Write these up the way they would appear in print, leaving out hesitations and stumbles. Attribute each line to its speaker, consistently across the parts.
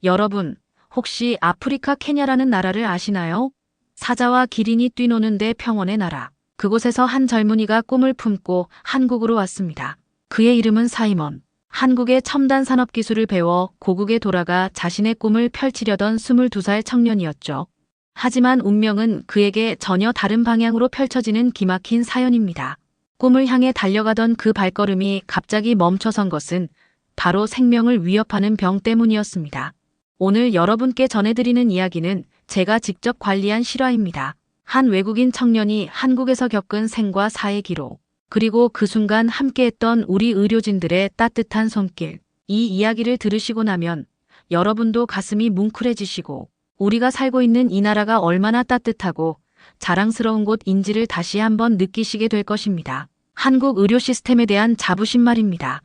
Speaker 1: 여러분, 혹시 아프리카 케냐라는 나라를 아시나요? 사자와 기린이 뛰노는데 평원의 나라. 그곳에서 한 젊은이가 꿈을 품고 한국으로 왔습니다. 그의 이름은 사이먼. 한국의 첨단 산업 기술을 배워 고국에 돌아가 자신의 꿈을 펼치려던 22살 청년이었죠. 하지만 운명은 그에게 전혀 다른 방향으로 펼쳐지는 기막힌 사연입니다. 꿈을 향해 달려가던 그 발걸음이 갑자기 멈춰선 것은 바로 생명을 위협하는 병 때문이었습니다. 오늘 여러분께 전해드리는 이야기는 제가 직접 관리한 실화입니다. 한 외국인 청년이 한국에서 겪은 생과 사의 기록, 그리고 그 순간 함께했던 우리 의료진들의 따뜻한 손길. 이 이야기를 들으시고 나면 여러분도 가슴이 뭉클해지시고 우리가 살고 있는 이 나라가 얼마나 따뜻하고 자랑스러운 곳인지를 다시 한번 느끼시게 될 것입니다. 한국 의료 시스템에 대한 자부심 말입니다.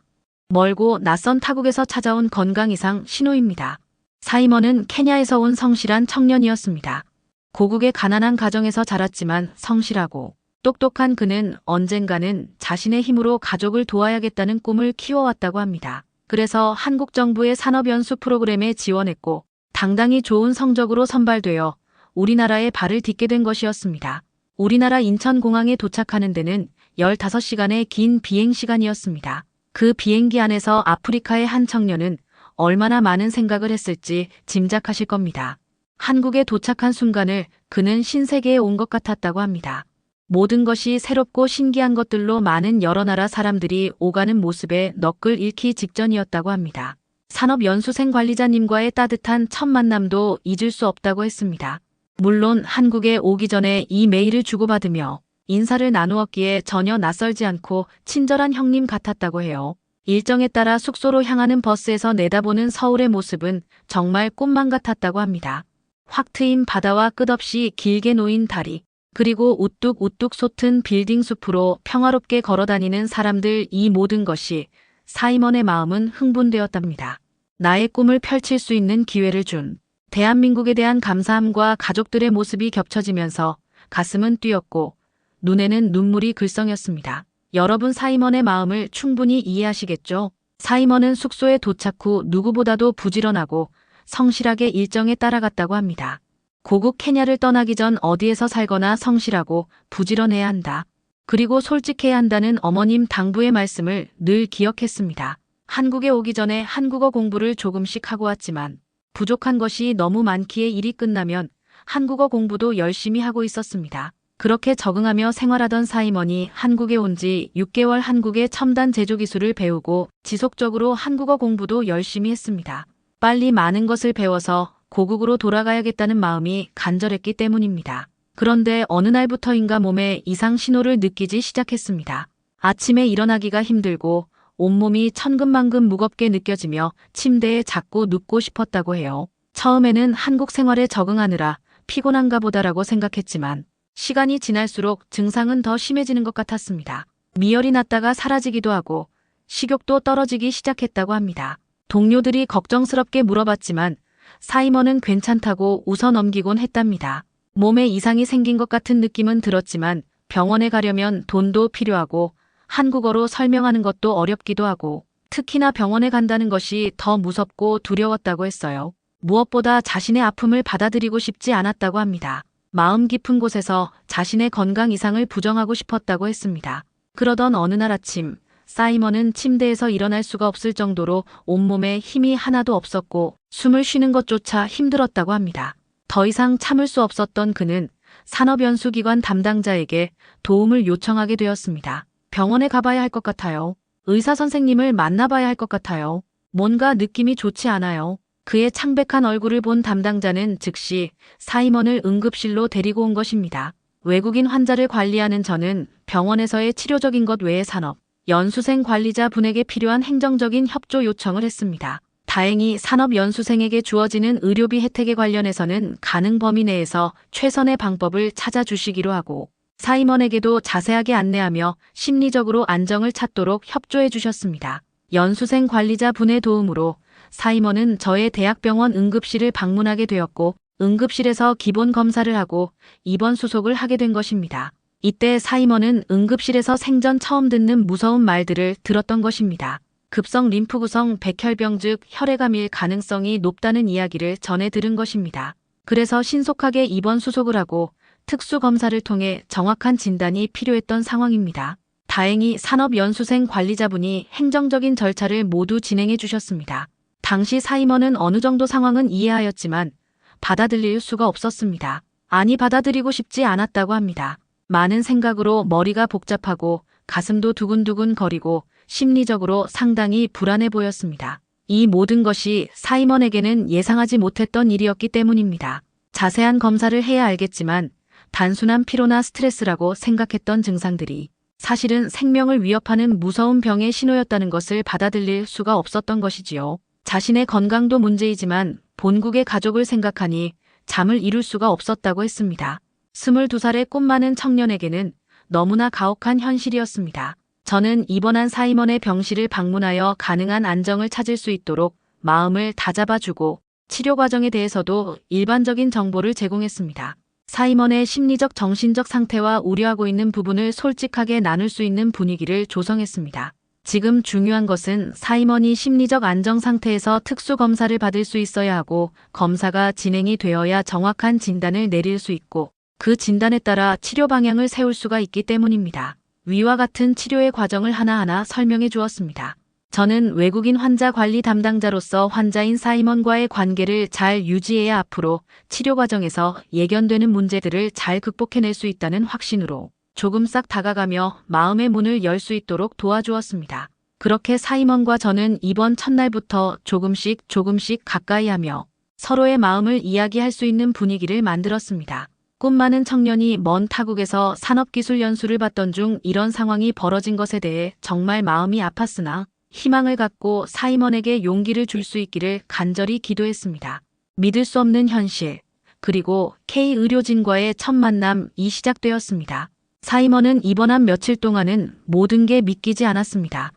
Speaker 1: 멀고 낯선 타국에서 찾아온 건강 이상 신호입니다. 사이먼은 케냐에서 온 성실한 청년이었습니다. 고국의 가난한 가정에서 자랐지만 성실하고 똑똑한 그는 언젠가는 자신의 힘으로 가족을 도와야겠다는 꿈을 키워왔다고 합니다. 그래서 한국 정부의 산업연수 프로그램에 지원했고 당당히 좋은 성적으로 선발되어 우리나라에 발을 딛게 된 것이었습니다. 우리나라 인천공항에 도착하는 데는 15시간의 긴 비행시간이었습니다. 그 비행기 안에서 아프리카의 한 청년은 얼마나 많은 생각을 했을지 짐작하실 겁니다. 한국에 도착한 순간을 그는 신세계에 온 것 같았다고 합니다. 모든 것이 새롭고 신기한 것들로 많은 여러 나라 사람들이 오가는 모습에 넋을 잃기 직전이었다고 합니다. 산업연수생 관리자님과의 따뜻한 첫 만남도 잊을 수 없다고 했습니다. 물론 한국에 오기 전에 이 메일을 주고받으며 인사를 나누었기에 전혀 낯설지 않고 친절한 형님 같았다고 해요. 일정에 따라 숙소로 향하는 버스에서 내다보는 서울의 모습은 정말 꿈만 같았다고 합니다. 확 트인 바다와 끝없이 길게 놓인 다리, 그리고 우뚝우뚝 솟은 빌딩 숲으로 평화롭게 걸어다니는 사람들, 이 모든 것이 사이먼의 마음은 흥분되었답니다. 나의 꿈을 펼칠 수 있는 기회를 준 대한민국에 대한 감사함과 가족들의 모습이 겹쳐지면서 가슴은 뛰었고 눈에는 눈물이 글썽였습니다. 여러분, 사이먼의 마음을 충분히 이해하시겠죠? 사이먼은 숙소에 도착 후 누구보다도 부지런하고 성실하게 일정에 따라갔다고 합니다. 고국 케냐를 떠나기 전 어디에서 살거나 성실하고 부지런해야 한다. 그리고 솔직해야 한다는 어머님 당부의 말씀을 늘 기억했습니다. 한국에 오기 전에 한국어 공부를 조금씩 하고 왔지만 부족한 것이 너무 많기에 일이 끝나면 한국어 공부도 열심히 하고 있었습니다. 그렇게 적응하며 생활하던 사이먼이 한국에 온 지 6개월, 한국의 첨단 제조 기술을 배우고 지속적으로 한국어 공부도 열심히 했습니다. 빨리 많은 것을 배워서 고국으로 돌아가야겠다는 마음이 간절했기 때문입니다. 그런데 어느 날부터인가 몸에 이상 신호를 느끼기 시작했습니다. 아침에 일어나기가 힘들고 온몸이 천근만근 무겁게 느껴지며 침대에 자꾸 눕고 싶었다고 해요. 처음에는 한국 생활에 적응하느라 피곤한가 보다라고 생각했지만 시간이 지날수록 증상은 더 심해지는 것 같았습니다. 미열이 났다가 사라지기도 하고 식욕도 떨어지기 시작했다고 합니다. 동료들이 걱정스럽게 물어봤지만 사이먼은 괜찮다고 웃어 넘기곤 했답니다. 몸에 이상이 생긴 것 같은 느낌은 들었지만 병원에 가려면 돈도 필요하고 한국어로 설명하는 것도 어렵기도 하고 특히나 병원에 간다는 것이 더 무섭고 두려웠다고 했어요. 무엇보다 자신의 아픔을 받아들이고 싶지 않았다고 합니다. 마음 깊은 곳에서 자신의 건강 이상을 부정하고 싶었다고 했습니다. 그러던 어느 날 아침, 사이먼은 침대에서 일어날 수가 없을 정도로 온몸에 힘이 하나도 없었고 숨을 쉬는 것조차 힘들었다고 합니다. 더 이상 참을 수 없었던 그는 산업연수기관 담당자에게 도움을 요청하게 되었습니다. 병원에 가봐야 할 것 같아요. 의사 선생님을 만나봐야 할 것 같아요. 뭔가 느낌이 좋지 않아요. 그의 창백한 얼굴을 본 담당자는 즉시 사이먼을 응급실로 데리고 온 것입니다. 외국인 환자를 관리하는 저는 병원에서의 치료적인 것 외에 산업, 연수생 관리자 분에게 필요한 행정적인 협조 요청을 했습니다. 다행히 산업연수생에게 주어지는 의료비 혜택에 관련해서는 가능 범위 내에서 최선의 방법을 찾아주시기로 하고 사이먼에게도 자세하게 안내하며 심리적으로 안정을 찾도록 협조해 주셨습니다. 연수생 관리자 분의 도움으로 사이먼은 저의 대학병원 응급실을 방문하게 되었고 응급실에서 기본 검사를 하고 입원 수속을 하게 된 것입니다. 이때 사이먼은 응급실에서 생전 처음 듣는 무서운 말들을 들었던 것입니다. 급성 림프 구성 백혈병 즉 혈액암일 가능성이 높다는 이야기를 전해 들은 것입니다. 그래서 신속하게 입원 수속을 하고 특수 검사를 통해 정확한 진단이 필요했던 상황입니다. 다행히 산업연수생 관리자분이 행정적인 절차를 모두 진행해 주셨습니다. 당시 사임원은 어느 정도 상황은 이해하였지만 받아들일 수가 없었습니다. 아니 받아들이고 싶지 않았다고 합니다. 많은 생각으로 머리가 복잡하고 가슴도 두근두근 거리고 심리적으로 상당히 불안해 보였습니다. 이 모든 것이 사임원에게는 예상하지 못했던 일이었기 때문입니다. 자세한 검사를 해야 알겠지만 단순한 피로나 스트레스라고 생각했던 증상들이 사실은 생명을 위협하는 무서운 병의 신호였다는 것을 받아들일 수가 없었던 것이지요. 자신의 건강도 문제이지만 본국의 가족을 생각하니 잠을 이룰 수가 없었다고 했습니다. 22살의 꿈 많은 청년에게는 너무나 가혹한 현실이었습니다. 저는 입원한 사임원의 병실을 방문하여 가능한 안정을 찾을 수 있도록 마음을 다잡아주고 치료 과정에 대해서도 일반적인 정보를 제공했습니다. 사임원의 심리적 정신적 상태와 우려하고 있는 부분을 솔직하게 나눌 수 있는 분위기를 조성했습니다. 지금 중요한 것은 사임원이 심리적 안정 상태에서 특수 검사를 받을 수 있어야 하고 검사가 진행이 되어야 정확한 진단을 내릴 수 있고 그 진단에 따라 치료 방향을 세울 수가 있기 때문입니다. 위와 같은 치료의 과정을 하나하나 설명해 주었습니다. 저는 외국인 환자 관리 담당자로서 환자인 사임원과의 관계를 잘 유지해야 앞으로 치료 과정에서 예견되는 문제들을 잘 극복해낼 수 있다는 확신으로 조금 싹 다가가며 마음의 문을 열 수 있도록 도와주었습니다. 그렇게 사임원과 저는 입원 첫날부터 조금씩 가까이 하며 서로의 마음을 이야기할 수 있는 분위기를 만들었습니다. 꿈 많은 청년이 먼 타국에서 산업기술 연수를 받던 중 이런 상황이 벌어진 것에 대해 정말 마음이 아팠으나 희망을 갖고 사임원에게 용기를 줄 수 있기를 간절히 기도했습니다. 믿을 수 없는 현실, 그리고 K의료진과의 첫 만남이 시작되었습니다. 사임원은 입원한 며칠 동안은 모든 게 믿기지 않았습니다.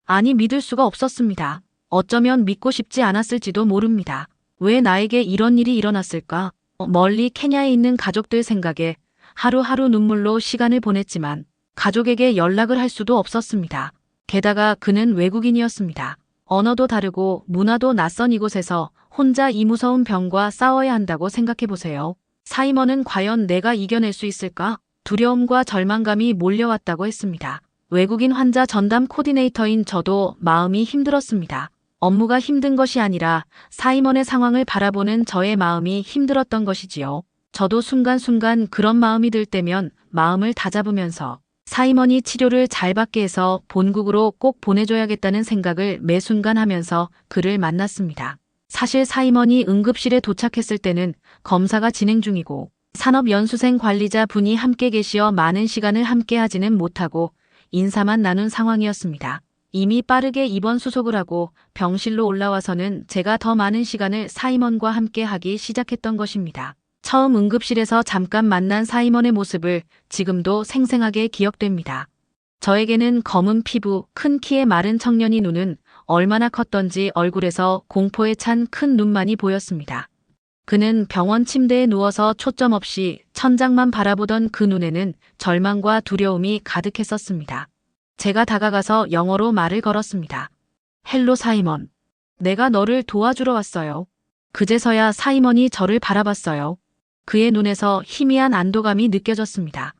Speaker 1: 아니 믿을 수가 없었습니다. 어쩌면 믿고 싶지 않았을지도 모릅니다. 왜 나에게 이런 일이 일어났을까? 멀리 케냐에 있는 가족들 생각에 하루하루 눈물로 시간을 보냈지만 가족에게 연락을 할 수도 없었습니다. 게다가 그는 외국인이었습니다. 언어도 다르고 문화도 낯선 이곳에서 혼자 이 무서운 병과 싸워야 한다고 생각해보세요. 사임원은 과연 내가 이겨낼 수 있을까? 두려움과 절망감이 몰려왔다고 했습니다. 외국인 환자 전담 코디네이터인 저도 마음이 힘들었습니다. 업무가 힘든 것이 아니라 사임원의 상황을 바라보는 저의 마음이 힘들었던 것이지요. 저도 순간순간 그런 마음이 들 때면 마음을 다잡으면서 사임원이 치료를 잘 받게 해서 본국으로 꼭 보내줘야겠다는 생각을 매 순간 하면서 그를 만났습니다. 사실 사임원이 응급실에 도착했을 때는 검사가 진행 중이고 산업연수생 관리자 분이 함께 계시어 많은 시간을 함께 하지는 못하고 인사만 나눈 상황이었습니다. 이미 빠르게 입원 수속을 하고 병실로 올라와서는 제가 더 많은 시간을 사임원과 함께 하기 시작했던 것입니다. 처음 응급실에서 잠깐 만난 사임원의 모습을 지금도 생생하게 기억됩니다. 저에게는 검은 피부, 큰 키의 마른 청년이 눈은 얼마나 컸던지 얼굴에서 공포에 찬 큰 눈만이 보였습니다. 그는 병원 침대에 누워서 초점 없이 천장만 바라보던 그 눈에는 절망과 두려움이 가득했었습니다. 제가 다가가서 영어로 말을 걸었습니다. 헬로 사이먼. 내가 너를 도와주러 왔어요. 그제서야 사이먼이 저를 바라봤어요. 그의 눈에서 희미한 안도감이 느껴졌습니다.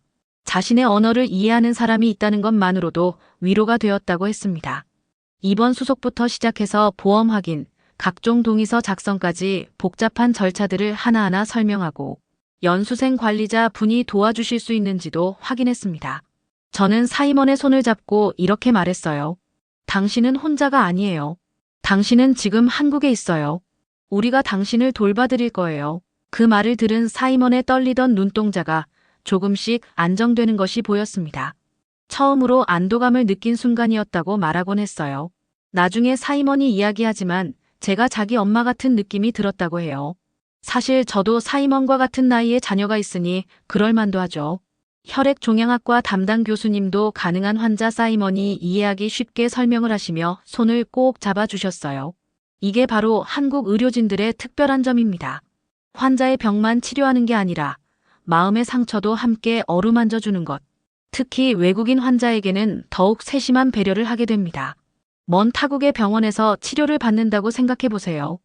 Speaker 1: 자신의 언어를 이해하는 사람이 있다는 것만으로도 위로가 되었다고 했습니다. 입원 수속부터 시작해서 보험 확인, 각종 동의서 작성까지 복잡한 절차들을 하나하나 설명하고 연수생 관리자 분이 도와주실 수 있는지도 확인했습니다. 저는 사이먼의 손을 잡고 이렇게 말했어요. 당신은 혼자가 아니에요. 당신은 지금 한국에 있어요. 우리가 당신을 돌봐드릴 거예요. 그 말을 들은 사이먼의 떨리던 눈동자가 조금씩 안정되는 것이 보였습니다. 처음으로 안도감을 느낀 순간이었다고 말하곤 했어요. 나중에 사이먼이 이야기하지만 제가 자기 엄마 같은 느낌이 들었다고 해요. 사실 저도 사이먼과 같은 나이에 자녀가 있으니 그럴 만도 하죠. 혈액종양학과 담당 교수님도 가능한 환자 사이먼이 이해하기 쉽게 설명을 하시며 손을 꼭 잡아주셨어요. 이게 바로 한국 의료진들의 특별한 점입니다. 환자의 병만 치료하는 게 아니라 마음의 상처도 함께 어루만져 주는 것. 특히 외국인 환자에게는 더욱 세심한 배려를 하게 됩니다. 먼 타국의 병원에서 치료를 받는다고 생각해 보세요.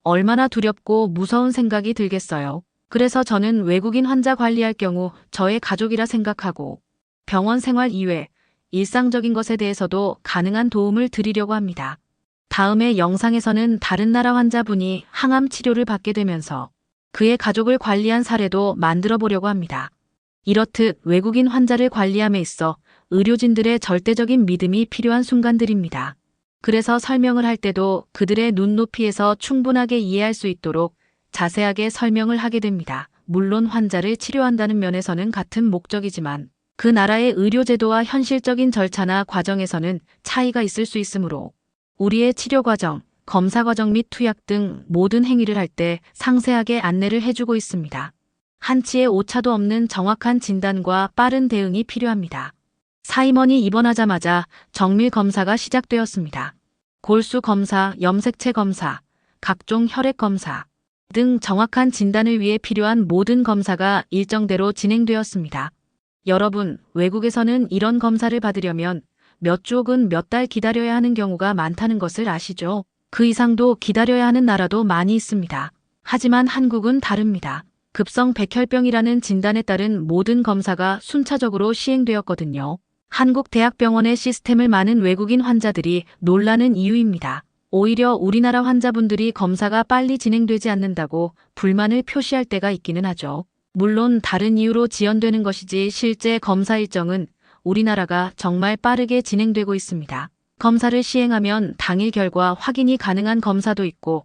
Speaker 1: 얼마나 두렵고 무서운 생각이 들겠어요. 그래서 저는 외국인 환자 관리할 경우 저의 가족이라 생각하고 병원 생활 이외 일상적인 것에 대해서도 가능한 도움을 드리려고 합니다. 다음의 영상에서는 다른 나라 환자분이 항암 치료를 받게 되면서 그의 가족을 관리한 사례도 만들어 보려고 합니다. 이렇듯 외국인 환자를 관리함에 있어 의료진들의 절대적인 믿음이 필요한 순간들입니다. 그래서 설명을 할 때도 그들의 눈높이에서 충분하게 이해할 수 있도록 자세하게 설명을 하게 됩니다. 물론 환자를 치료한다는 면에서는 같은 목적이지만 그 나라의 의료제도와 현실적인 절차나 과정에서는 차이가 있을 수 있으므로 우리의 치료 과정, 검사 과정 및 투약 등 모든 행위를 할 때 상세하게 안내를 해주고 있습니다. 한치의 오차도 없는 정확한 진단과 빠른 대응이 필요합니다. 사임원이 입원하자마자 정밀 검사가 시작되었습니다. 골수 검사, 염색체 검사, 각종 혈액 검사 등 정확한 진단을 위해 필요한 모든 검사가 일정대로 진행되었습니다. 여러분, 외국에서는 이런 검사를 받으려면 몇 주 혹은 몇 달 기다려야 하는 경우가 많다는 것을 아시죠? 그 이상도 기다려야 하는 나라도 많이 있습니다. 하지만 한국은 다릅니다. 급성 백혈병이라는 진단에 따른 모든 검사가 순차적으로 시행되었거든요. 한국대학병원의 시스템을 많은 외국인 환자들이 놀라는 이유입니다. 오히려 우리나라 환자분들이 검사가 빨리 진행되지 않는다고 불만을 표시할 때가 있기는 하죠. 물론 다른 이유로 지연되는 것이지 실제 검사 일정은 우리나라가 정말 빠르게 진행되고 있습니다. 검사를 시행하면 당일 결과 확인이 가능한 검사도 있고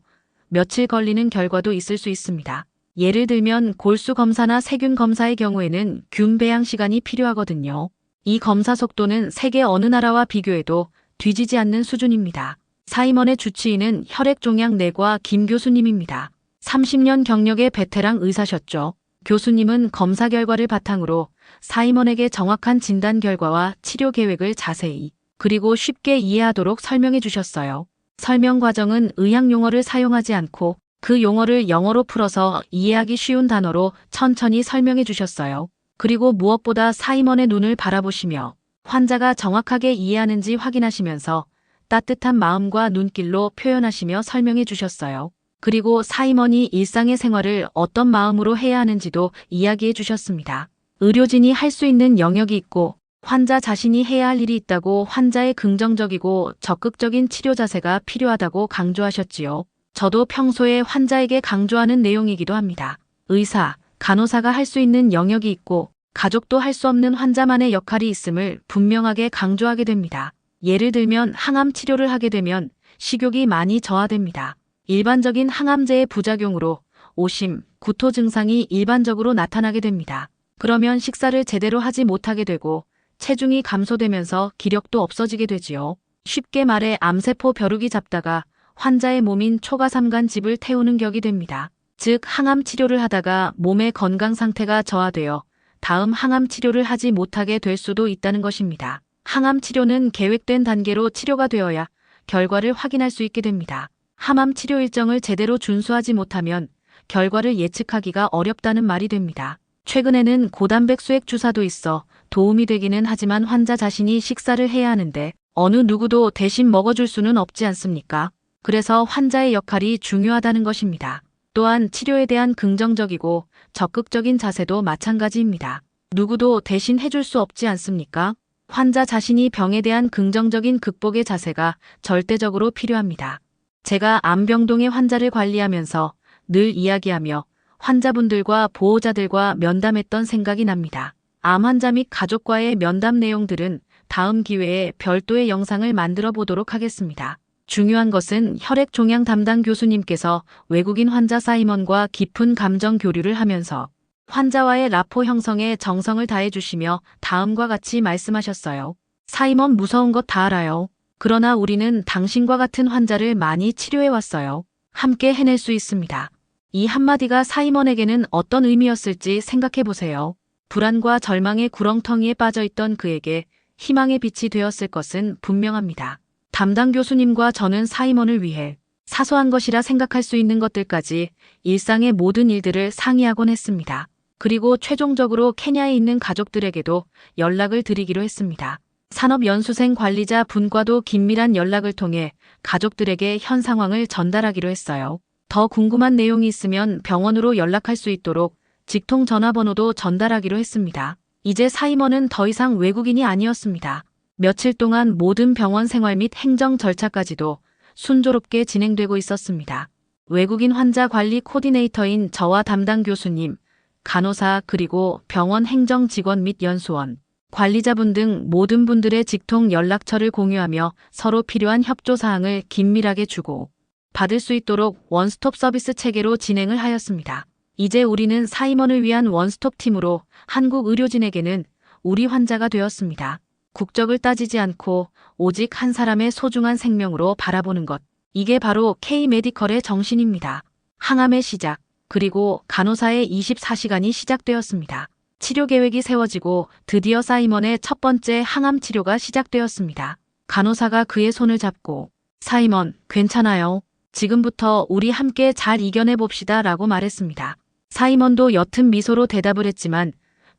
Speaker 1: 며칠 걸리는 결과도 있을 수 있습니다. 예를 들면 골수 검사나 세균 검사의 경우에는 균 배양 시간이 필요하거든요. 이 검사 속도는 세계 어느 나라와 비교해도 뒤지지 않는 수준입니다. 사임원의 주치의는 혈액종양내과 김 교수님입니다. 30년 경력의 베테랑 의사셨죠. 교수님은 검사 결과를 바탕으로 사임원에게 정확한 진단 결과와 치료 계획을 자세히 그리고 쉽게 이해하도록 설명해 주셨어요. 설명 과정은 의학 용어를 사용하지 않고 그 용어를 영어로 풀어서 이해하기 쉬운 단어로 천천히 설명해 주셨어요. 그리고 무엇보다 사임원의 눈을 바라보시며 환자가 정확하게 이해하는지 확인하시면서 따뜻한 마음과 눈길로 표현하시며 설명해 주셨어요. 그리고 사임원이 일상의 생활을 어떤 마음으로 해야 하는지도 이야기해 주셨습니다. 의료진이 할 수 있는 영역이 있고 환자 자신이 해야 할 일이 있다고 환자의 긍정적이고 적극적인 치료 자세가 필요하다고 강조하셨지요. 저도 평소에 환자에게 강조하는 내용이기도 합니다. 의사, 간호사가 할 수 있는 영역이 있고 가족도 할 수 없는 환자만의 역할이 있음을 분명하게 강조하게 됩니다. 예를 들면 항암 치료를 하게 되면 식욕이 많이 저하됩니다. 일반적인 항암제의 부작용으로 오심, 구토 증상이 일반적으로 나타나게 됩니다. 그러면 식사를 제대로 하지 못하게 되고 체중이 감소되면서 기력도 없어지게 되지요. 쉽게 말해 암세포 벼룩이 잡다가 환자의 몸인 초가삼간집을 태우는 격이 됩니다. 즉 항암 치료를 하다가 몸의 건강 상태가 저하되어 다음 항암 치료를 하지 못하게 될 수도 있다는 것입니다. 항암 치료는 계획된 단계로 치료가 되어야 결과를 확인할 수 있게 됩니다. 항암 치료 일정을 제대로 준수하지 못하면 결과를 예측하기가 어렵다는 말이 됩니다. 최근에는 고단백 수액 주사도 있어 도움이 되기는 하지만 환자 자신이 식사를 해야 하는데 어느 누구도 대신 먹어줄 수는 없지 않습니까? 그래서 환자의 역할이 중요하다는 것입니다. 또한 치료에 대한 긍정적이고 적극적인 자세도 마찬가지입니다. 누구도 대신 해줄 수 없지 않습니까? 환자 자신이 병에 대한 긍정적인 극복의 자세가 절대적으로 필요합니다. 제가 암병동의 환자를 관리하면서 늘 이야기하며 환자분들과 보호자들과 면담했던 생각이 납니다. 암 환자 및 가족과의 면담 내용들은 다음 기회에 별도의 영상을 만들어 보도록 하겠습니다. 중요한 것은 혈액 종양 담당 교수님께서 외국인 환자 사이먼과 깊은 감정 교류를 하면서 환자와의 라포 형성에 정성을 다해 주시며 다음과 같이 말씀하셨어요. 사이먼 무서운 것 다 알아요. 그러나 우리는 당신과 같은 환자를 많이 치료해 왔어요. 함께 해낼 수 있습니다. 이 한마디가 사이먼에게는 어떤 의미였을지 생각해 보세요. 불안과 절망의 구렁텅이에 빠져있던 그에게 희망의 빛이 되었을 것은 분명합니다. 담당 교수님과 저는 사이먼을 위해 사소한 것이라 생각할 수 있는 것들까지 일상의 모든 일들을 상의하곤 했습니다. 그리고 최종적으로 케냐에 있는 가족들에게도 연락을 드리기로 했습니다. 산업연수생 관리자 분과도 긴밀한 연락을 통해 가족들에게 현 상황을 전달하기로 했어요. 더 궁금한 내용이 있으면 병원으로 연락할 수 있도록 직통 전화번호도 전달하기로 했습니다. 이제 사임원은 더 이상 외국인이 아니었습니다. 며칠 동안 모든 병원 생활 및 행정 절차까지도 순조롭게 진행되고 있었습니다. 외국인 환자 관리 코디네이터인 저와 담당 교수님, 간호사 그리고 병원 행정 직원 및 연수원, 관리자분 등 모든 분들의 직통 연락처를 공유하며 서로 필요한 협조 사항을 긴밀하게 주고 받을 수 있도록 원스톱 서비스 체계로 진행을 하였습니다. 이제 우리는 사임원을 위한 원스톱 팀으로 한국 의료진에게는 우리 환자가 되었습니다. 국적을 따지지 않고 오직 한 사람의 소중한 생명으로 바라보는 것. 이게 바로 K-메디컬의 정신입니다. 항암의 시작, 그리고 간호사의 24시간이 시작되었습니다. 치료 계획이 세워지고 드디어 사이먼의 첫 번째 항암 치료가 시작되었습니다. 간호사가 그의 손을 잡고 사이먼, 괜찮아요. 지금부터 우리 함께 잘 이겨내 봅시다 라고 말했습니다. 사이먼도 옅은 미소로 대답을 했지만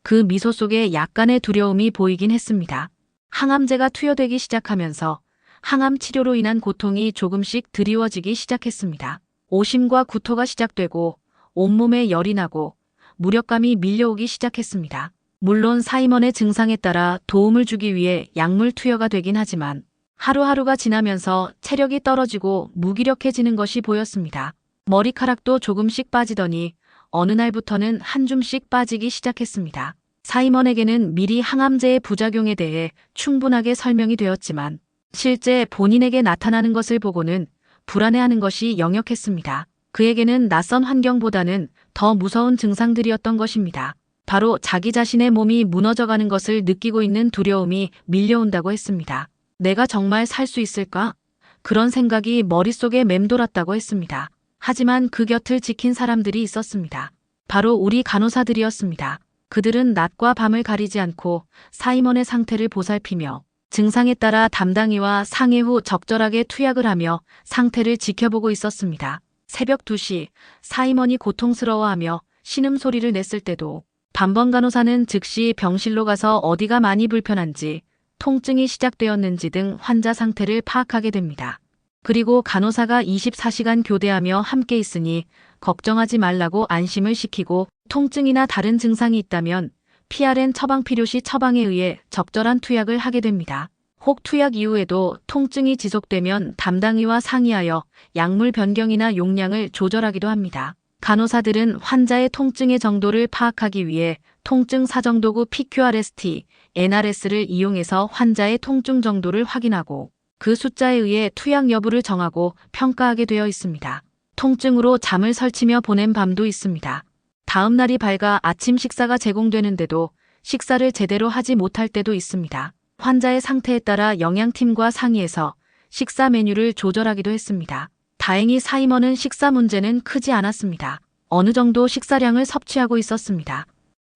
Speaker 1: 그 미소 속에 약간의 두려움이 보이긴 했습니다. 항암제가 투여되기 시작하면서 항암 치료로 인한 고통이 조금씩 드리워지기 시작했습니다. 오심과 구토가 시작되고 온몸에 열이 나고 무력감이 밀려오기 시작했습니다. 물론 사이먼의 증상에 따라 도움을 주기 위해 약물 투여가 되긴 하지만 하루하루가 지나면서 체력이 떨어지고 무기력해지는 것이 보였습니다. 머리카락도 조금씩 빠지더니 어느 날부터는 한 줌씩 빠지기 시작했습니다. 사이먼에게는 미리 항암제의 부작용에 대해 충분하게 설명이 되었지만 실제 본인에게 나타나는 것을 보고는 불안해하는 것이 역력했습니다. 그에게는 낯선 환경보다는 더 무서운 증상들이었던 것입니다. 바로 자기 자신의 몸이 무너져가는 것을 느끼고 있는 두려움이 밀려온다고 했습니다. 내가 정말 살 수 있을까? 그런 생각이 머릿속에 맴돌았다고 했습니다. 하지만 그 곁을 지킨 사람들이 있었습니다. 바로 우리 간호사들이었습니다. 그들은 낮과 밤을 가리지 않고 사이먼의 상태를 보살피며 증상에 따라 담당의와 상해 후 적절하게 투약을 하며 상태를 지켜보고 있었습니다. 새벽 2시 사이먼이 고통스러워하며 신음소리를 냈을 때도 반번 간호사는 즉시 병실로 가서 어디가 많이 불편한지, 통증이 시작되었는지 등 환자 상태를 파악하게 됩니다. 그리고 간호사가 24시간 교대하며 함께 있으니 걱정하지 말라고 안심을 시키고 통증이나 다른 증상이 있다면 PRN 처방 필요시 처방에 의해 적절한 투약을 하게 됩니다. 혹 투약 이후에도 통증이 지속되면 담당의와 상의하여 약물 변경이나 용량을 조절하기도 합니다. 간호사들은 환자의 통증의 정도를 파악하기 위해 통증 사정도구 PQRST, NRS를 이용해서 환자의 통증 정도를 확인하고 그 숫자에 의해 투약 여부를 정하고 평가하게 되어 있습니다. 통증으로 잠을 설치며 보낸 밤도 있습니다. 다음 날이 밝아 아침 식사가 제공되는데도 식사를 제대로 하지 못할 때도 있습니다. 환자의 상태에 따라 영양팀과 상의해서 식사 메뉴를 조절하기도 했습니다. 다행히 사이먼은 식사 문제는 크지 않았습니다. 어느 정도 식사량을 섭취하고 있었습니다.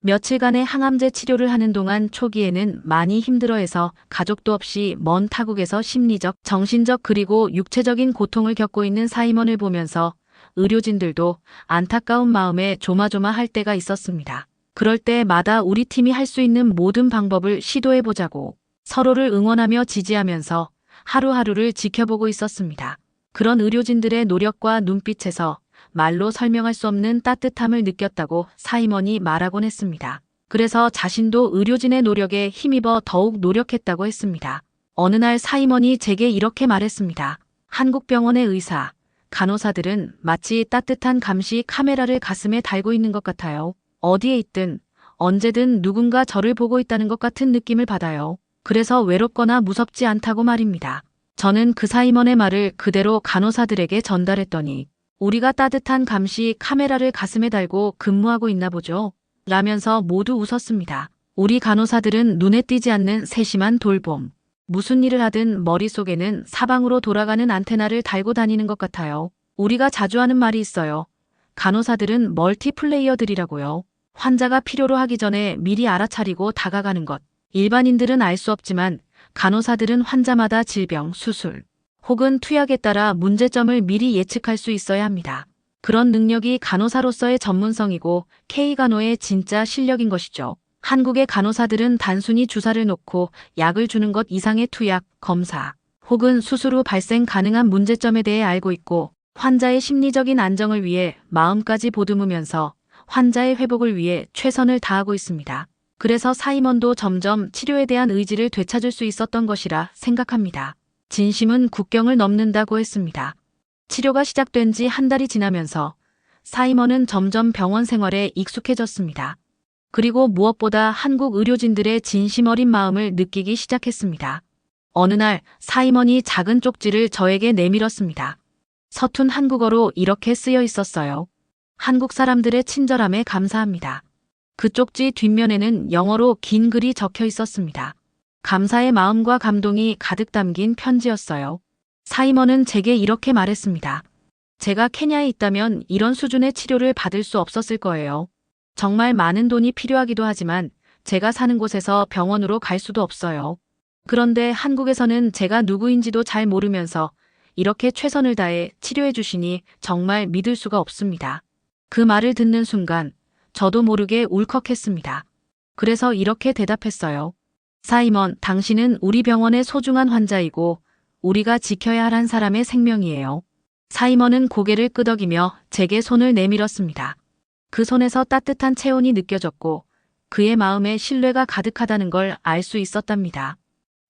Speaker 1: 며칠간의 항암제 치료를 하는 동안 초기에는 많이 힘들어해서 가족도 없이 먼 타국에서 심리적, 정신적 그리고 육체적인 고통을 겪고 있는 사이먼을 보면서 의료진들도 안타까운 마음에 조마조마할 때가 있었습니다. 그럴 때마다 우리 팀이 할 수 있는 모든 방법을 시도해보자고 서로를 응원하며 지지하면서 하루하루를 지켜보고 있었습니다. 그런 의료진들의 노력과 눈빛에서 말로 설명할 수 없는 따뜻함을 느꼈다고 사이먼이 말하곤 했습니다. 그래서 자신도 의료진의 노력에 힘입어 더욱 노력했다고 했습니다. 어느 날 사이먼이 제게 이렇게 말했습니다. 한국 병원의 의사, 간호사들은 마치 따뜻한 감시 카메라를 가슴에 달고 있는 것 같아요. 어디에 있든 언제든 누군가 저를 보고 있다는 것 같은 느낌을 받아요. 그래서 외롭거나 무섭지 않다고 말입니다. 저는 그 사이먼의 말을 그대로 간호사들에게 전달했더니 우리가 따뜻한 감시 카메라를 가슴에 달고 근무하고 있나 보죠. 라면서 모두 웃었습니다. 우리 간호사들은 눈에 띄지 않는 세심한 돌봄. 무슨 일을 하든 머릿속에는 사방으로 돌아가는 안테나를 달고 다니는 것 같아요. 우리가 자주 하는 말이 있어요. 간호사들은 멀티플레이어들이라고요. 환자가 필요로 하기 전에 미리 알아차리고 다가가는 것. 일반인들은 알 수 없지만 간호사들은 환자마다 질병, 수술, 혹은 투약에 따라 문제점을 미리 예측할 수 있어야 합니다. 그런 능력이 간호사로서의 전문성이고 K간호의 진짜 실력인 것이죠. 한국의 간호사들은 단순히 주사를 놓고 약을 주는 것 이상의 투약, 검사, 혹은 수술 후 발생 가능한 문제점에 대해 알고 있고 환자의 심리적인 안정을 위해 마음까지 보듬으면서 환자의 회복을 위해 최선을 다하고 있습니다. 그래서 사이먼도 점점 치료에 대한 의지를 되찾을 수 있었던 것이라 생각합니다. 진심은 국경을 넘는다고 했습니다. 치료가 시작된 지 한 달이 지나면서 사이먼은 점점 병원 생활에 익숙해졌습니다. 그리고 무엇보다 한국 의료진들의 진심 어린 마음을 느끼기 시작했습니다. 어느 날 사이먼이 작은 쪽지를 저에게 내밀었습니다. 서툰 한국어로 이렇게 쓰여 있었어요. 한국 사람들의 친절함에 감사합니다. 그 쪽지 뒷면에는 영어로 긴 글이 적혀 있었습니다. 감사의 마음과 감동이 가득 담긴 편지였어요. 사이먼은 제게 이렇게 말했습니다. 제가 케냐에 있다면 이런 수준의 치료를 받을 수 없었을 거예요. 정말 많은 돈이 필요하기도 하지만 제가 사는 곳에서 병원으로 갈 수도 없어요. 그런데 한국에서는 제가 누구인지도 잘 모르면서 이렇게 최선을 다해 치료해 주시니 정말 믿을 수가 없습니다. 그 말을 듣는 순간 저도 모르게 울컥했습니다. 그래서 이렇게 대답했어요. 사이먼, 당신은 우리 병원의 소중한 환자이고 우리가 지켜야 할 한 사람의 생명이에요. 사이먼은 고개를 끄덕이며 제게 손을 내밀었습니다. 그 손에서 따뜻한 체온이 느껴졌고 그의 마음에 신뢰가 가득하다는 걸 알 수 있었답니다.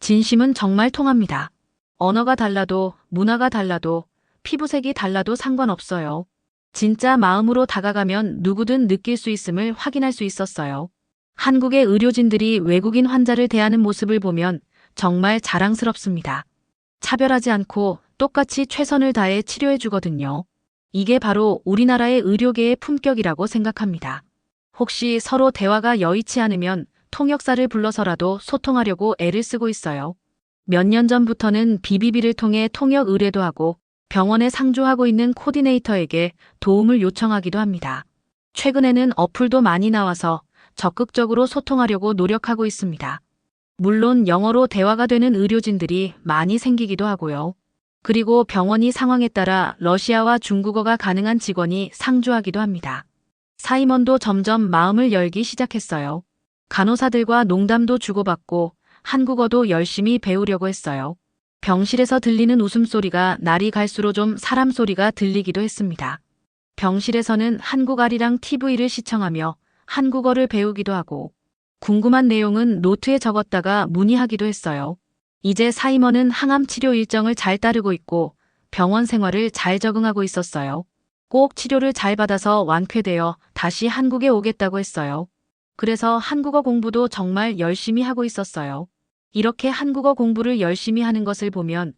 Speaker 1: 진심은 정말 통합니다. 언어가 달라도 문화가 달라도 피부색이 달라도 상관없어요. 진짜 마음으로 다가가면 누구든 느낄 수 있음을 확인할 수 있었어요. 한국의 의료진들이 외국인 환자를 대하는 모습을 보면 정말 자랑스럽습니다. 차별하지 않고 똑같이 최선을 다해 치료해 주거든요. 이게 바로 우리나라의 의료계의 품격이라고 생각합니다. 혹시 서로 대화가 여의치 않으면 통역사를 불러서라도 소통하려고 애를 쓰고 있어요. 몇 년 전부터는 BBB를 통해 통역 의뢰도 하고 병원에 상주하고 있는 코디네이터에게 도움을 요청하기도 합니다. 최근에는 어플도 많이 나와서 적극적으로 소통하려고 노력하고 있습니다. 물론 영어로 대화가 되는 의료진들이 많이 생기기도 하고요. 그리고 병원이 상황에 따라 러시아와 중국어가 가능한 직원이 상주하기도 합니다. 사이먼도 점점 마음을 열기 시작했어요. 간호사들과 농담도 주고받고 한국어도 열심히 배우려고 했어요. 병실에서 들리는 웃음소리가 날이 갈수록 좀 사람 소리가 들리기도 했습니다. 병실에서는 한국 아리랑 TV를 시청하며 한국어를 배우기도 하고 궁금한 내용은 노트에 적었다가 문의하기도 했어요. 이제 사이먼은 항암 치료 일정을 잘 따르고 있고 병원 생활을 잘 적응하고 있었어요. 꼭 치료를 잘 받아서 완쾌되어 다시 한국에 오겠다고 했어요. 그래서 한국어 공부도 정말 열심히 하고 있었어요. 이렇게 한국어 공부를 열심히 하는 것을 보면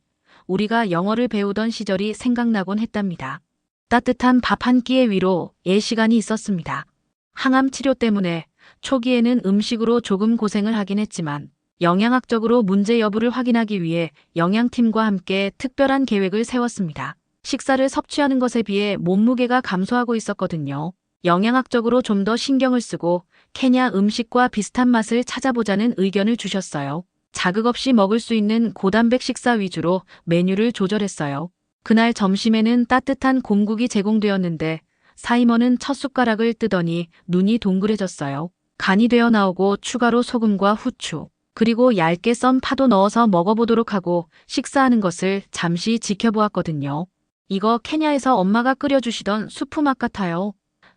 Speaker 1: 우리가 영어를 배우던 시절이 생각나곤 했답니다. 따뜻한 밥 한 끼의 위로의 시간이 있었습니다. 항암 치료 때문에 초기에는 음식으로 조금 고생을 하긴 했지만 영양학적으로 문제 여부를 확인하기 위해 영양팀과 함께 특별한 계획을 세웠습니다. 식사를 섭취하는 것에 비해 몸무게가 감소하고 있었거든요. 영양학적으로 좀 더 신경을 쓰고 케냐 음식과 비슷한 맛을 찾아보자는 의견을 주셨어요. 자극 없이 먹을 수 있는 고단백 식사 위주로 메뉴를 조절했어요. 그날 점심에는 따뜻한 곰국이 제공되었는데 사이먼은 첫 숟가락을 뜨더니 눈이 동그래졌어요. 간이 되어 나오고 추가로 소금과 후추, 그리고 얇게 썬 파도 넣어서 먹어보도록 하고 식사하는 것을 잠시 지켜보았거든요. 이거 케냐에서 엄마가 끓여주시던 수프 맛 같아요.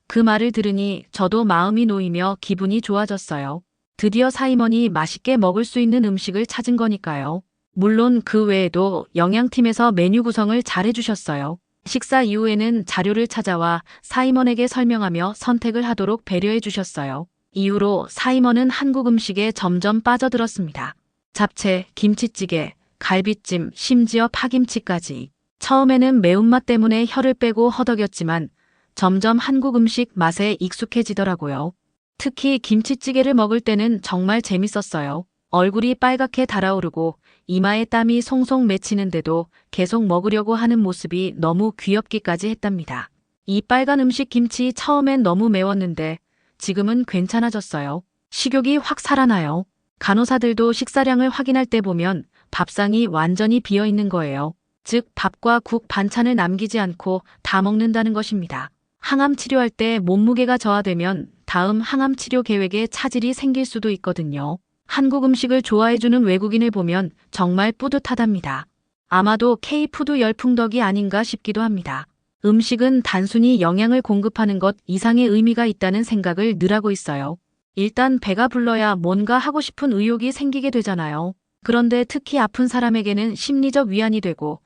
Speaker 1: 그 말을 들으니 저도 마음이 놓이며 기분이 좋아졌어요. 드디어 사이먼이 맛있게 먹을 수 있는 음식을 찾은 거니까요. 물론 그 외에도 영양팀에서 메뉴 구성을 잘 해주셨어요. 식사 이후에는 자료를 찾아와 사이먼에게 설명하며 선택을 하도록 배려해 주셨어요. 이후로 사이먼은 한국 음식에 점점 빠져들었습니다. 잡채, 김치찌개, 갈비찜, 심지어 파김치까지. 처음에는 매운맛 때문에 혀를 빼고 허덕였지만 점점 한국 음식 맛에 익숙해지더라고요. 특히 김치찌개를 먹을 때는 정말 재밌었어요. 얼굴이 빨갛게 달아오르고 이마에 땀이 송송 맺히는데도 계속 먹으려고 하는 모습이 너무 귀엽기까지 했답니다. 이 빨간 음식 김치 처음엔 너무 매웠는데 지금은 괜찮아졌어요. 식욕이 확 살아나요. 간호사들도 식사량을 확인할 때 보면 밥상이 완전히 비어 있는 거예요. 즉 밥과 국, 반찬을 남기지 않고 다 먹는다는 것입니다. 항암 치료할 때 몸무게가 저하되면 다음 항암 치료 계획에 차질이 생길 수도 있거든요. 한국 음식을 좋아해주는 외국인을 보면 정말 뿌듯하답니다. 아마도 K푸드 열풍덕이 아닌가 싶기도 합니다. 음식은 단순히 영양을 공급하는 것 이상의 의미가 있다는 생각을 늘 하고 있어요. 일단 배가 불러야 뭔가 하고 싶은 의욕이 생기게 되잖아요. 그런데 특히 아픈 사람에게는 심리적 위안이 되고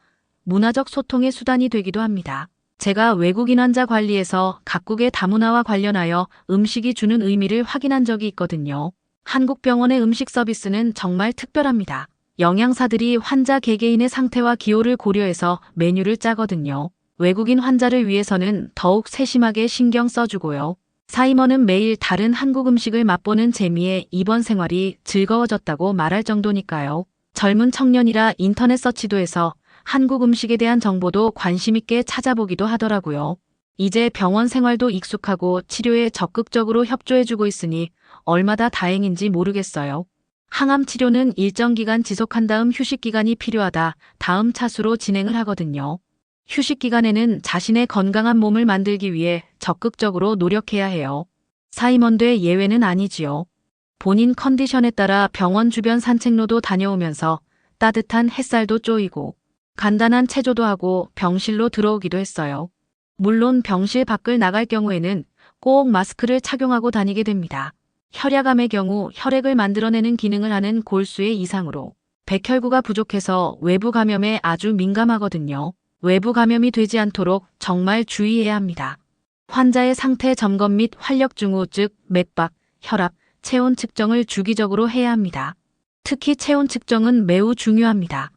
Speaker 1: 문화적 소통의 수단이 되기도 합니다. 제가 외국인 환자 관리에서 각국의 다문화와 관련하여 음식이 주는 의미를 확인한 적이 있거든요. 한국 병원의 음식 서비스는 정말 특별합니다. 영양사들이 환자 개개인의 상태와 기호를 고려해서 메뉴를 짜거든요. 외국인 환자를 위해서는 더욱 세심하게 신경 써주고요. 사이먼은 매일 다른 한국 음식을 맛보는 재미에 이번 생활이 즐거워졌다고 말할 정도니까요. 젊은 청년이라 인터넷 서치도 해서 한국 음식에 대한 정보도 관심 있게 찾아보기도 하더라고요. 이제 병원 생활도 익숙하고 치료에 적극적으로 협조해주고 있으니 얼마나 다행인지 모르겠어요. 항암 치료는 일정 기간 지속한 다음 휴식 기간이 필요하다 다음 차수로 진행을 하거든요. 휴식 기간에는 자신의 건강한 몸을 만들기 위해 적극적으로 노력해야 해요. 사이먼도 예외는 아니지요. 본인 컨디션에 따라 병원 주변 산책로도 다녀오면서 따뜻한 햇살도 쬐이고 간단한 체조도 하고 병실로 들어오기도 했어요. 물론 병실 밖을 나갈 경우에는 꼭 마스크를 착용하고 다니게 됩니다. 혈야감의 경우 혈액을 만들어내는 기능을 하는 골수의 이상으로 백혈구가 부족해서 외부 감염에 아주 민감하거든요. 외부 감염이 되지 않도록 정말 주의해야 합니다. 환자의 상태 점검 및 활력 징후 즉 맥박, 혈압, 체온 측정을 주기적으로 해야 합니다. 특히 체온 측정은 매우 중요합니다.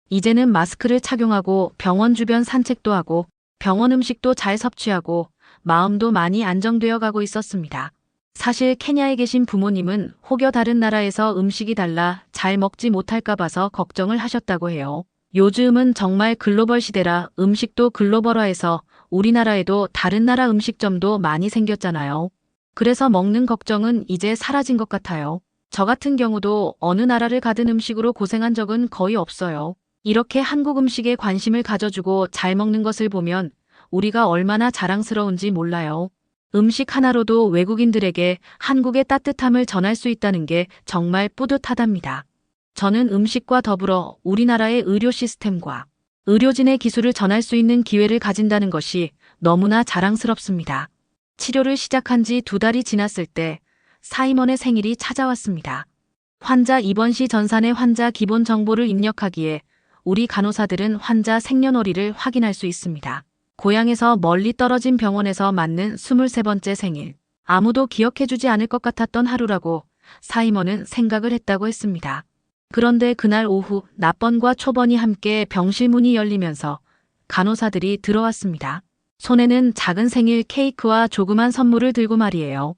Speaker 1: 이제는 마스크를 착용하고 병원 주변 산책도 하고 병원 음식도 잘 섭취하고 마음도 많이 안정되어 가고 있었습니다. 사실 케냐에 계신 부모님은 혹여 다른 나라에서 음식이 달라 잘 먹지 못할까 봐서 걱정을 하셨다고 해요. 요즘은 정말 글로벌 시대라 음식도 글로벌화해서 우리나라에도 다른 나라 음식점도 많이 생겼잖아요. 그래서 먹는 걱정은 이제 사라진 것 같아요. 저 같은 경우도 어느 나라를 가든 음식으로 고생한 적은 거의 없어요. 이렇게 한국 음식에 관심을 가져주고 잘 먹는 것을 보면 우리가 얼마나 자랑스러운지 몰라요. 음식 하나로도 외국인들에게 한국의 따뜻함을 전할 수 있다는 게 정말 뿌듯하답니다. 저는 음식과 더불어 우리나라의 의료 시스템과 의료진의 기술을 전할 수 있는 기회를 가진다는 것이 너무나 자랑스럽습니다. 치료를 시작한 지 2달이 지났을 때 사이먼의 생일이 찾아왔습니다. 환자 입원 시 전산에 환자 기본 정보를 입력하기에 우리 간호사들은 환자 생년월일을 확인할 수 있습니다. 고향에서 멀리 떨어진 병원에서 맞는 23번째 생일. 아무도 기억해주지 않을 것 같았던 하루라고 사이먼은 생각을 했다고 했습니다. 그런데 그날 오후 낮번과 초번이 함께 병실 문이 열리면서 간호사들이 들어왔습니다. 손에는 작은 생일 케이크와 조그만 선물을 들고 말이에요.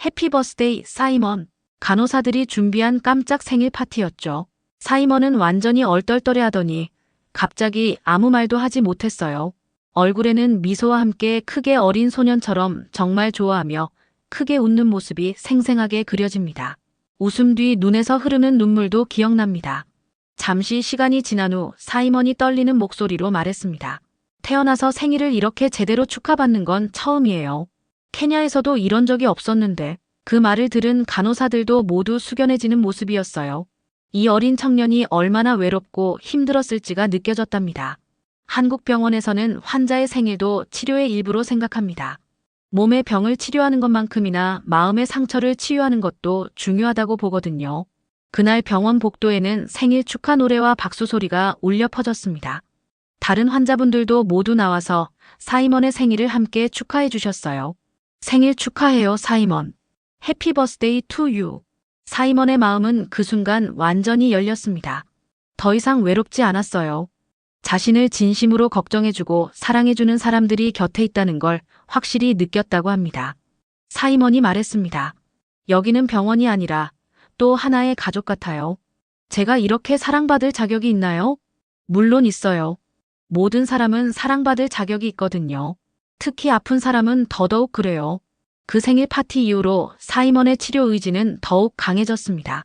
Speaker 1: 해피 버스데이 사이먼. 간호사들이 준비한 깜짝 생일 파티였죠. 사이먼은 완전히 얼떨떨해하더니 갑자기 아무 말도 하지 못했어요. 얼굴에는 미소와 함께 크게 어린 소년처럼 정말 좋아하며 크게 웃는 모습이 생생하게 그려집니다. 웃음 뒤 눈에서 흐르는 눈물도 기억납니다. 잠시 시간이 지난 후 사이먼이 떨리는 목소리로 말했습니다. 태어나서 생일을 이렇게 제대로 축하받는 건 처음이에요. 케냐에서도 이런 적이 없었는데 그 말을 들은 간호사들도 모두 숙연해지는 모습이었어요. 이 어린 청년이 얼마나 외롭고 힘들었을지가 느껴졌답니다. 한국 병원에서는 환자의 생일도 치료의 일부로 생각합니다. 몸의 병을 치료하는 것만큼이나 마음의 상처를 치유하는 것도 중요하다고 보거든요. 그날 병원 복도에는 생일 축하 노래와 박수 소리가 울려 퍼졌습니다. 다른 환자분들도 모두 나와서 사이먼의 생일을 함께 축하해 주셨어요. 생일 축하해요, 사이먼. 해피 버스데이 투 유. 사이먼의 마음은 그 순간 완전히 열렸습니다. 더 이상 외롭지 않았어요. 자신을 진심으로 걱정해주고 사랑해주는 사람들이 곁에 있다는 걸 확실히 느꼈다고 합니다. 사이먼이 말했습니다. 여기는 병원이 아니라 또 하나의 가족 같아요. 제가 이렇게 사랑받을 자격이 있나요? 물론 있어요. 모든 사람은 사랑받을 자격이 있거든요. 특히 아픈 사람은 더더욱 그래요. 그 생일 파티 이후로 사이먼의 치료 의지는 더욱 강해졌습니다.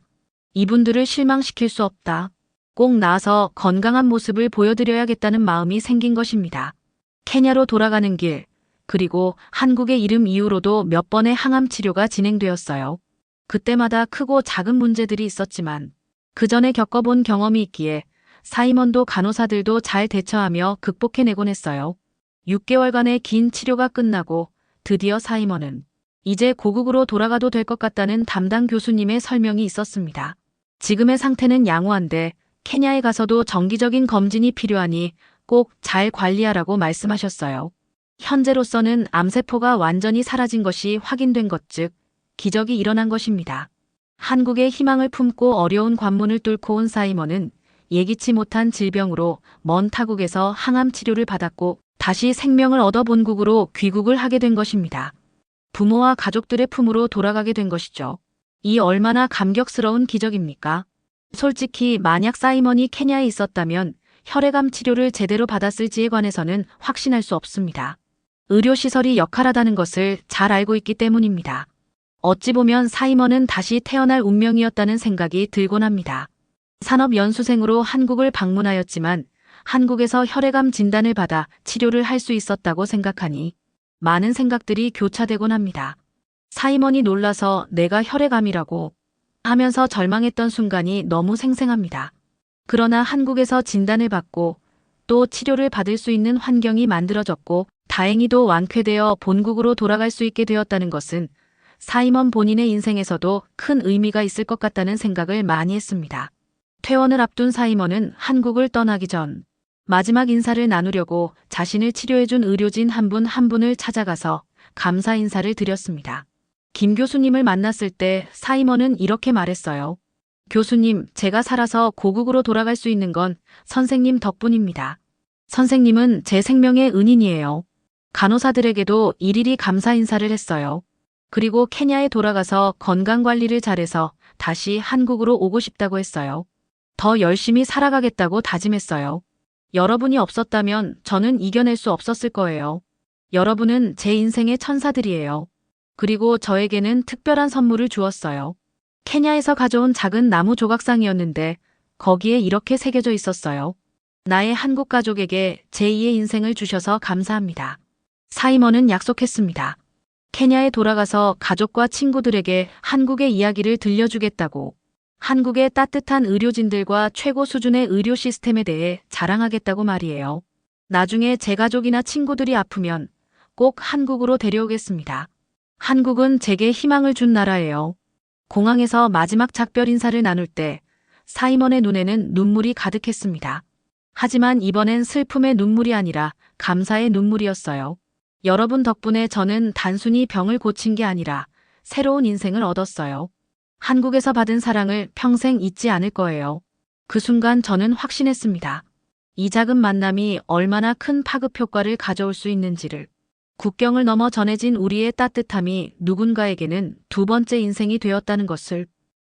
Speaker 1: 이분들을 실망시킬 수 없다. 꼭 나아서 건강한 모습을 보여드려야겠다는 마음이 생긴 것입니다. 케냐로 돌아가는 길, 그리고 한국의 이름 이후로도 몇 번의 항암 치료가 진행되었어요. 그때마다 크고 작은 문제들이 있었지만 그 전에 겪어본 경험이 있기에 사이먼도 간호사들도 잘 대처하며 극복해내곤 했어요. 6개월간의 긴 치료가 끝나고 드디어 사이먼은 이제 고국으로 돌아가도 될 것 같다는 담당 교수님의 설명이 있었습니다. 지금의 상태는 양호한데 케냐에 가서도 정기적인 검진이 필요하니 꼭 잘 관리하라고 말씀하셨어요. 현재로서는 암세포가 완전히 사라진 것이 확인된 것 즉 기적이 일어난 것입니다. 한국에 희망을 품고 어려운 관문을 뚫고 온 사이먼은 예기치 못한 질병으로 먼 타국에서 항암 치료를 받았고 다시 생명을 얻어 본국으로 귀국을 하게 된 것입니다. 부모와 가족들의 품으로 돌아가게 된 것이죠. 이 얼마나 감격스러운 기적입니까? 솔직히 만약 사이먼이 케냐에 있었다면 혈액암 치료를 제대로 받았을지에 관해서는 확신할 수 없습니다. 의료시설이 역할하다는 것을 잘 알고 있기 때문입니다. 어찌 보면 사이먼은 다시 태어날 운명이었다는 생각이 들곤 합니다. 산업연수생으로 한국을 방문하였지만 한국에서 혈액암 진단을 받아 치료를 할 수 있었다고 생각하니 많은 생각들이 교차되곤 합니다. 사이먼이 놀라서 내가 혈액암이라고 하면서 절망했던 순간이 너무 생생합니다. 그러나 한국에서 진단을 받고 또 치료를 받을 수 있는 환경이 만들어졌고 다행히도 완쾌되어 본국으로 돌아갈 수 있게 되었다는 것은 사이먼 본인의 인생에서도 큰 의미가 있을 것 같다는 생각을 많이 했습니다. 퇴원을 앞둔 사이먼은 한국을 떠나기 전 마지막 인사를 나누려고 자신을 치료해준 의료진 한 분 한 분을 찾아가서 감사 인사를 드렸습니다. 김 교수님을 만났을 때 사이먼은 이렇게 말했어요. 교수님, 제가 살아서 고국으로 돌아갈 수 있는 건 선생님 덕분입니다. 선생님은 제 생명의 은인이에요. 간호사들에게도 일일이 감사 인사를 했어요. 그리고 케냐에 돌아가서 건강관리를 잘해서 다시 한국으로 오고 싶다고 했어요. 더 열심히 살아가겠다고 다짐했어요. 여러분이 없었다면 저는 이겨낼 수 없었을 거예요. 여러분은 제 인생의 천사들이에요. 그리고 저에게는 특별한 선물을 주었어요. 케냐에서 가져온 작은 나무 조각상이었는데 거기에 이렇게 새겨져 있었어요. 나의 한국 가족에게 제2의 인생을 주셔서 감사합니다. 사이먼은 약속했습니다. 케냐에 돌아가서 가족과 친구들에게 한국의 이야기를 들려주겠다고, 한국의 따뜻한 의료진들과 최고 수준의 의료 시스템에 대해 자랑하겠다고 말이에요. 나중에 제 가족이나 친구들이 아프면 꼭 한국으로 데려오겠습니다. 한국은 제게 희망을 준 나라예요. 공항에서 마지막 작별 인사를 나눌 때 사이먼의 눈에는 눈물이 가득했습니다. 하지만 이번엔 슬픔의 눈물이 아니라 감사의 눈물이었어요. 여러분 덕분에 저는 단순히 병을 고친 게 아니라 새로운 인생을 얻었어요. 한국에서 받은 사랑을 평생 잊지 않을 거예요. 그 순간 저는 확신했습니다. 이 작은 만남이 얼마나 큰 파급 효과를 가져올 수 있는지를. 국경을 넘어 전해진 우리의 따뜻함이 누군가에게는 두 번째 인생이 되었다는 것을.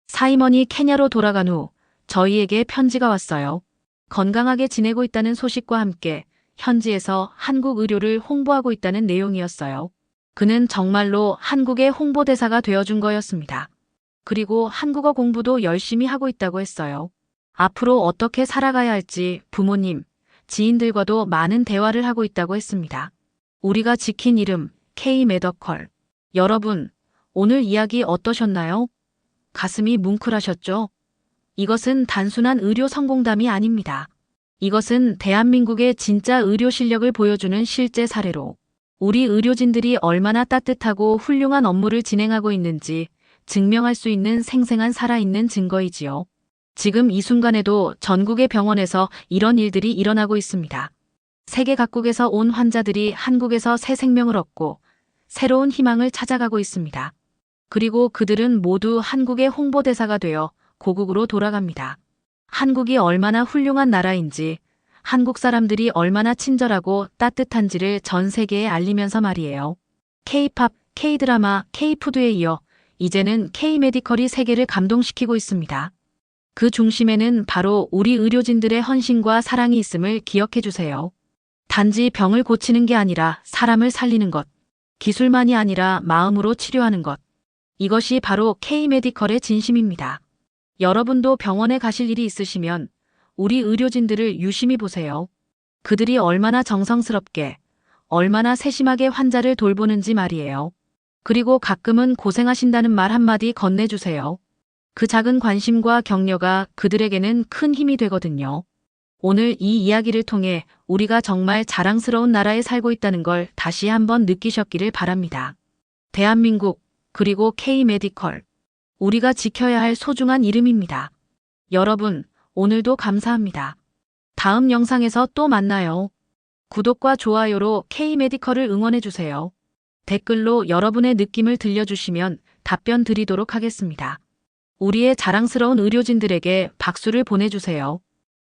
Speaker 1: 사이먼이 케냐로 돌아간 후 저희에게 편지가 왔어요. 건강하게 지내고 있다는 소식과 함께 현지에서 한국 의료를 홍보하고 있다는 내용이었어요. 그는 정말로 한국의 홍보대사가 되어준 거였습니다. 그리고 한국어 공부도 열심히 하고 있다고 했어요. 앞으로 어떻게 살아가야 할지 부모님, 지인들과도 많은 대화를 하고 있다고 했습니다. 우리가 지킨 이름, K-메더컬. 여러분, 오늘 이야기 어떠셨나요? 가슴이 뭉클하셨죠? 이것은 단순한 의료 성공담이 아닙니다. 이것은 대한민국의 진짜 의료 실력을 보여주는 실제 사례로 우리 의료진들이 얼마나 따뜻하고 훌륭한 업무를 진행하고 있는지 증명할 수 있는 생생한 살아있는 증거이지요. 지금 이 순간에도 전국의 병원에서 이런 일들이 일어나고 있습니다. 세계 각국에서 온 환자들이 한국에서 새 생명을 얻고 새로운 희망을 찾아가고 있습니다. 그리고 그들은 모두 한국의 홍보대사가 되어 고국으로 돌아갑니다. 한국이 얼마나 훌륭한 나라인지, 한국 사람들이 얼마나 친절하고 따뜻한지를 전 세계에 알리면서 말이에요. K-팝, K-드라마, K-푸드에 이어 이제는 K-메디컬이 세계를 감동시키고 있습니다. 그 중심에는 바로 우리 의료진들의 헌신과 사랑이 있음을 기억해 주세요. 단지 병을 고치는 게 아니라 사람을 살리는 것, 기술만이 아니라 마음으로 치료하는 것. 이것이 바로 K-메디컬의 진심입니다. 여러분도 병원에 가실 일이 있으시면 우리 의료진들을 유심히 보세요. 그들이 얼마나 정성스럽게, 얼마나 세심하게 환자를 돌보는지 말이에요. 그리고 가끔은 고생하신다는 말 한마디 건네주세요. 그 작은 관심과 격려가 그들에게는 큰 힘이 되거든요. 오늘 이 이야기를 통해 우리가 정말 자랑스러운 나라에 살고 있다는 걸 다시 한번 느끼셨기를 바랍니다. 대한민국, 그리고 K-메디컬. 우리가 지켜야 할 소중한 이름입니다. 여러분, 오늘도 감사합니다. 다음 영상에서 또 만나요. 구독과 좋아요로 K-메디컬을 응원해주세요. 댓글로 여러분의 느낌을 들려주시면 답변 드리도록 하겠습니다. 우리의 자랑스러운 의료진들에게 박수를 보내주세요.